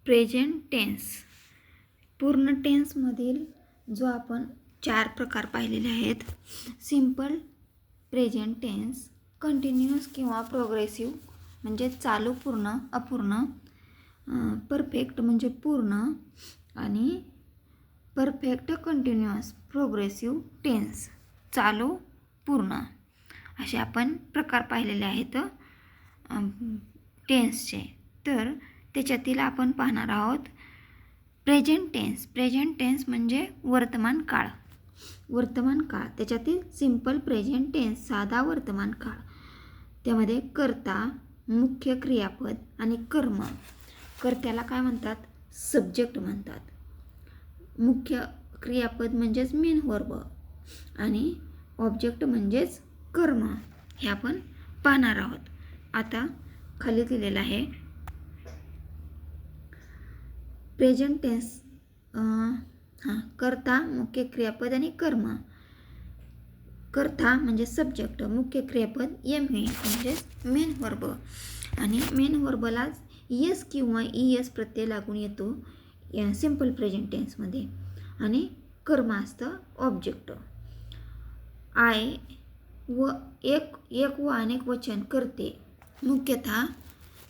Present tense. पूर्ण टेन्समधील जो आपण 4 प्रकार पाहिलेले आहेत, सिंपल प्रेझेंट टेन्स, कंटिन्युअस किंवा प्रोग्रेसिव्ह म्हणजे चालू पूर्ण अपूर्ण, परफेक्ट म्हणजे पूर्ण आणि परफेक्ट कंटिन्युअस प्रोग्रेसिव्ह टेन्स चालू पूर्ण असे आपण प्रकार पाहिलेले आहेत टेन्सचे. तर त्याच्यातील आपण पाहणार आहोत प्रेझेंट टेन्स. प्रेझेंट टेन्स म्हणजे वर्तमान काळ. वर्तमान काळ त्याच्यातील सिंपल प्रेझेंट टेन्स साधा वर्तमान काळ. त्यामध्ये कर्ता, मुख्य क्रियापद आणि कर्म. कर्त्याला काय म्हणतात? सब्जेक्ट म्हणतात. मुख्य क्रियापद म्हणजेच मेन वर्ब आणि ऑब्जेक्ट म्हणजेच कर्म. हे आपण पाहणार आहोत. आता खाली दिलेलं आहे प्रेझेंट टेन्स. कर्ता, मुख्य क्रियापद आणि कर्म. कर्ता म्हणजे सब्जेक्ट, मुख्य क्रियापद एम-ए म्हणजे मेन वर्ब आणि मेन वर्बलाच एस किंवा ईएस प्रत्यय लागून येतो सिंपल प्रेझेंट टेन्समध्ये आणि कर्म असतं ऑब्जेक्ट. आय व एक व अनेक वचन करते, मुख्यतः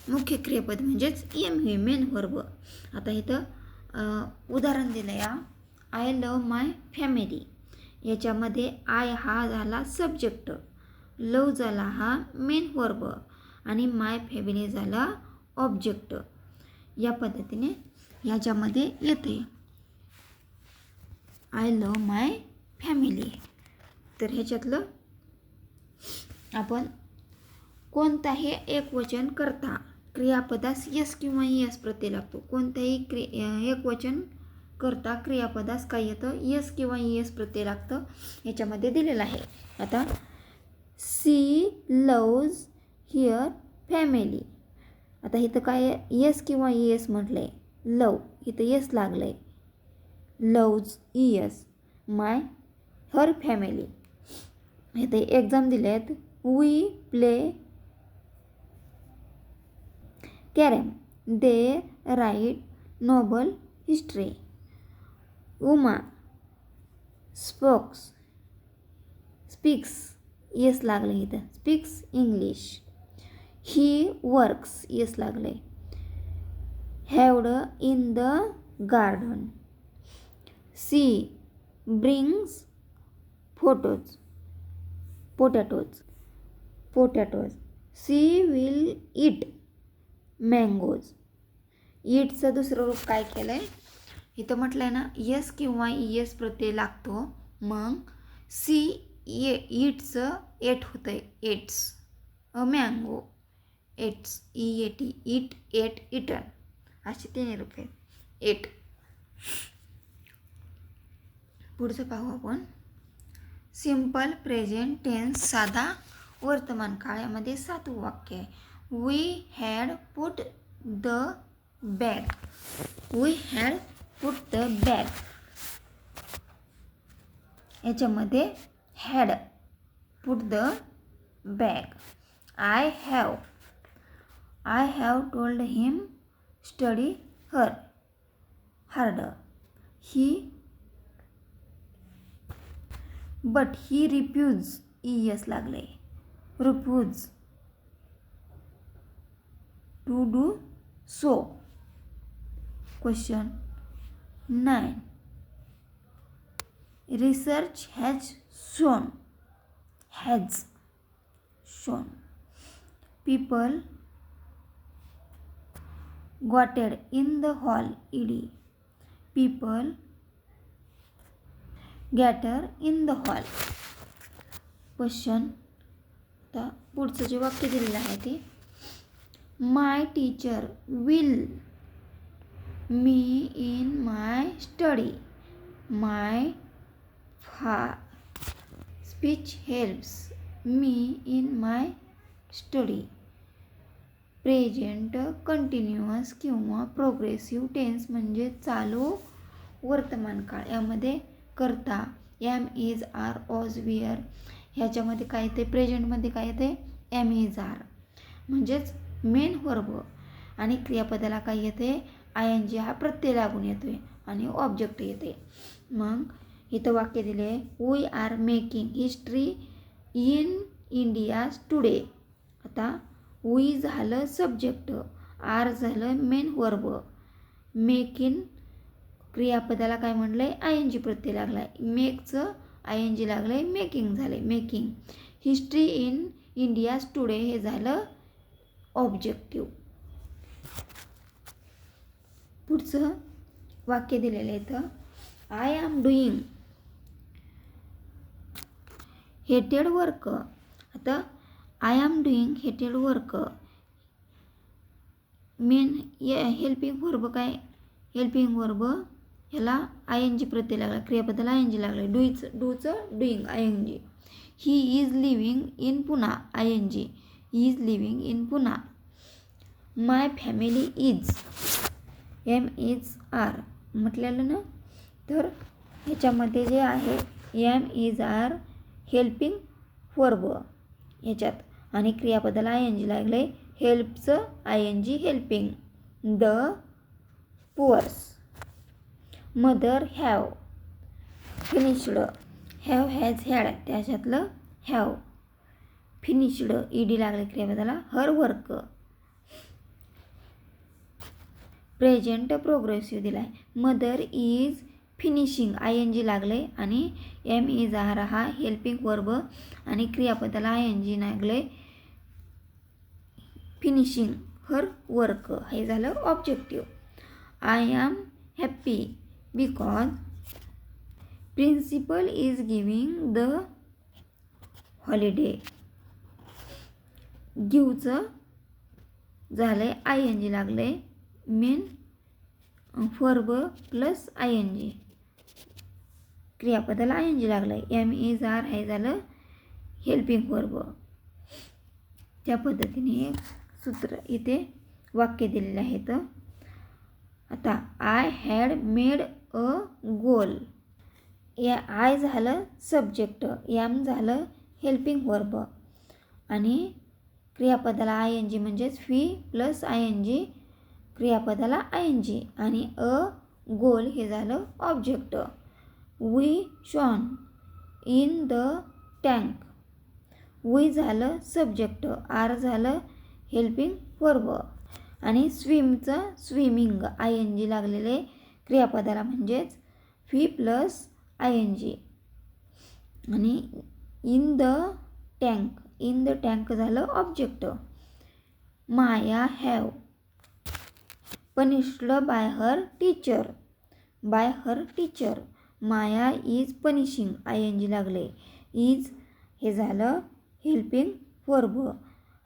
मुख्य क्रियापद म्हणजेच एम-ए मेन वर्ब. आता इथं उदाहरण दिलं या आय लव माय फॅमिली. याच्यामध्ये आय हा झाला सब्जेक्ट, लव झाला हा मेन वर्ब आणि माय फॅमिली झाला ऑब्जेक्ट. या पद्धतीने ह्याच्यामध्ये येते आय लव माय फॅमिली. तर ह्याच्यातलं आपण कोणताही एक वचन करता क्रियापदास यस किंवा यस प्रत्यय लागतो. कोणत्याही एक वचन करता क्रियापदास काय येतं? यस किंवा यस प्रत्यय लागतं. याच्यामध्ये दिलेलं आहे. आता सी लव्ज हिअर फॅमिली. आता इथं काय यस किंवा यस म्हटलंय? लव, इथं यस लागलंय. लव्ज यस, माय हर फॅमिली. इथे एक्झाम दिले आहेत. We play carrom, they write noble history. Uma speaks येस लागले इथं, स्पीक्स इंग्लिश. ही वर्क्स येस लागले. हॅवड in the garden. She brings potatoes. She will eat mangoes. ईटचं दुसरं रूप काय केलं आहे? इथं म्हटलं आहे ना यस किंवा यस प्रत्यय लागतो. मग सी ईटचं एट होतं आहे, एट्स. A mango, एट्स, EAT, eat, eight, eaten असे 3 रूप आहेत. एट. पुढचं पाहू आपण सिंपल प्रेझेंट टेन्स साधा वर्तमान काळ. यामध्ये 7वं वाक्य आहे. We had put the bag. We had put the bag. याच्यामध्ये had put the bag. I have told him study hard. But he refuse, ES लागले. Refuse to do so. Question 9. Research has shown. People gathered in the hall. ED. People gather in the hall. Question. आता पुढचं जे वाक्य दिलेलं आहे ते my teacher will me in my study. My speech helps me in my study. Present continuous किंवा progressive tense म्हणजे चालू वर्तमान काळ. यामध्ये कर्ता एम, इज, आर, ऑज, विअर. ह्याच्यामध्ये काय येते? प्रेझेंटमध्ये काय येते? एम, इज, आर म्हणजेच मेन वर्ब आणि क्रियापदाला काय येते? ING हा प्रत्यय लागून येतोय आणि ऑब्जेक्ट येते. मग इथं वाक्य दिले आहे, we are making history in India today. आता वी झालं सब्जेक्ट, आर झालं मेन वर्ब, मेकिंग क्रियापदाला काय म्हटलं आहे, ING प्रत्यय लागला आहे. मेकचं ING लागलं आहे, मेकिंग झालं आहे, making. History in India today हे झालं ऑब्जेक्टिव्ह. पुढचं वाक्य दिलेलं आहे इथं, I am doing hated work. आता I am doing hated work, main helping verb काय, हेल्पिंग वर्ब ह्याला ING प्रत्यय लागला, क्रियापदाला ING लागला. डूचं doing ING. He is living in Poona ING, he is living in Poona. My family is MIS म्हटलेलं ना. तर ह्याच्यामध्ये जे आहे MIS हेल्पिंग वर्ब ह्याच्यात आणि क्रियापदाला ING लागले. हेल्पचं ING helping. The poors. Mother have finished, have has had त्याच्यातलं हॅव. फिनिश्ड ED लागले क्रियापदाला. Her work. प्रेझेंट प्रोग्रेसिव्ह दिला आहे. मदर इज फिनिशिंग ING लागले आणि MIS हा हेल्पिंग वर्ब आणि क्रियापदाला ING लागले. फिनिशिंग हर वर्क हे झालं objective. I am happy because principal is giving the holiday. गिवचं झालंय ING लागले, मेन वर्ब प्लस ING, क्रियापदाला ING लागलाय. MIS हे झालं हेल्पिंग वर्ब. त्या पद्धतीने एक सूत्र इथे वाक्य दिलेले आहेत. आता I had made a goal. I झालं सब्जेक्ट, एम झालं हेल्पिंग वर्ब आणि क्रियापदाला ING म्हणजेच फी प्लस ING, क्रियापदाला ING आणि अ गोल हे झालं object. We shown in the tank. We झालं सब्जेक्ट, आर झालं हेल्पिंग वर्ब आणि स्विमचं स्विमिंग ING लागलेले क्रियापदाला म्हणजेच फी प्लस ING आणि in the tank, in the tank झालं object. Maya have punished by her teacher, by her teacher. Maya is punishing ING लागले. इज हे झालं हेल्पिंग वर्ब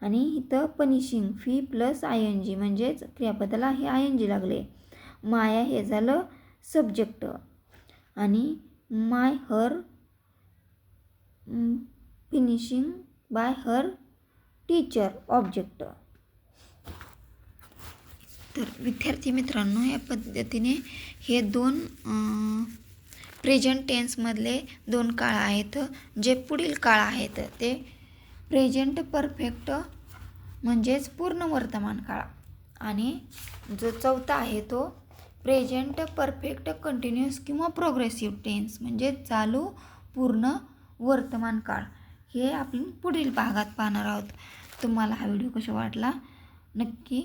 आणि इथं पनिशिंग फी प्लस ING म्हणजेच क्रियापदाला हे ING लागले. माया हे झालं सब्जेक्ट आणि my her finishing by her teacher object. तर विद्यार्थी मित्रांनो, या पद्धतीने हे दोन प्रेझेंट टेन्समधले दोन काळ आहेत. जे पुढील काळ आहेत ते प्रेझेंट परफेक्ट म्हणजेच पूर्ण वर्तमान काळ आणि जो चौथा आहे तो प्रेझेंट परफेक्ट कंटिन्युअस किंवा प्रोग्रेसिव्ह टेन्स म्हणजे चालू पूर्ण वर्तमान काळ. हे आपण पुढील भागात पाहणार आहोत. तुम्हाला हा व्हिडिओ कसा वाटला नक्की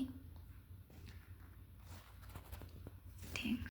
थँक्स.